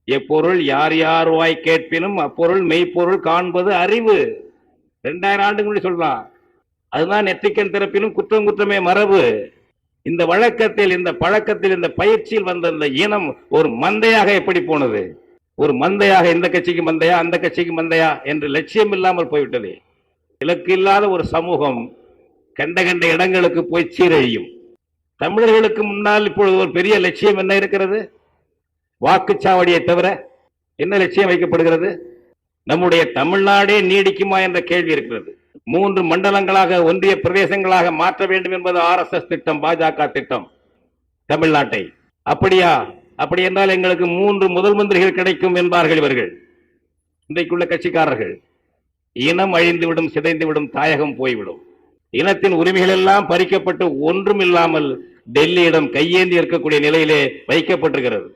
எப்பொருள் யார் யார் வாய் கேட்பினும் அப்பொருள் மெய்ப்பொருள் காண்பது அறிவு. 2000 ஆண்டுக்கு முன்னாடி சொல்றான். அதுதான் நெற்றிக்கண் திறப்பினும் குற்றம் குற்றமே மரபு. இந்த வழக்கத்தில், இந்த பழக்கத்தில், இந்த பயிற்சியில் வந்த இந்த இனம் ஒரு மந்தையாக எப்படி போனது? ஒரு மந்தையாக இந்த கட்சிக்கு மந்தையா அந்த கட்சிக்கு மந்தையா என்று லட்சியம் இல்லாமல் போய்விட்டது. இலக்கு இல்லாத ஒரு சமூகம் கண்ட கண்ட இடங்களுக்கு போய் சீரழியும். தமிழர்களுக்கு முன்னால் இப்பொழுது ஒரு பெரிய லட்சியம் என்ன இருக்கிறது? வாக்குச்சாவடியை தவிர என்ன லட்சியம் வைக்கப்படுகிறது? நம்முடைய தமிழ்நாடே நீடிக்குமா என்ற கேள்வி இருக்கிறது. 3 மண்டலங்களாக, ஒன்றிய பிரதேசங்களாக மாற்ற வேண்டும் என்பது RSS திட்டம், பாஜக திட்டம் தமிழ்நாட்டை. அப்படியா? அப்படி என்றால் எங்களுக்கு 3 முதல் மந்திரிகள் கிடைக்கும் என்பார்கள் இவர்கள், இன்றைக்குள்ள கட்சிக்காரர்கள். இனம் அழிந்துவிடும், சிதைந்துவிடும், தாயகம் போய்விடும். இனத்தின் உரிமைகள் எல்லாம் பறிக்கப்பட்டு ஒன்றும் இல்லாமல் டெல்லியிடம் கையேந்தி இருக்கக்கூடிய நிலையிலே வைக்கப்பட்டிருக்கிறது.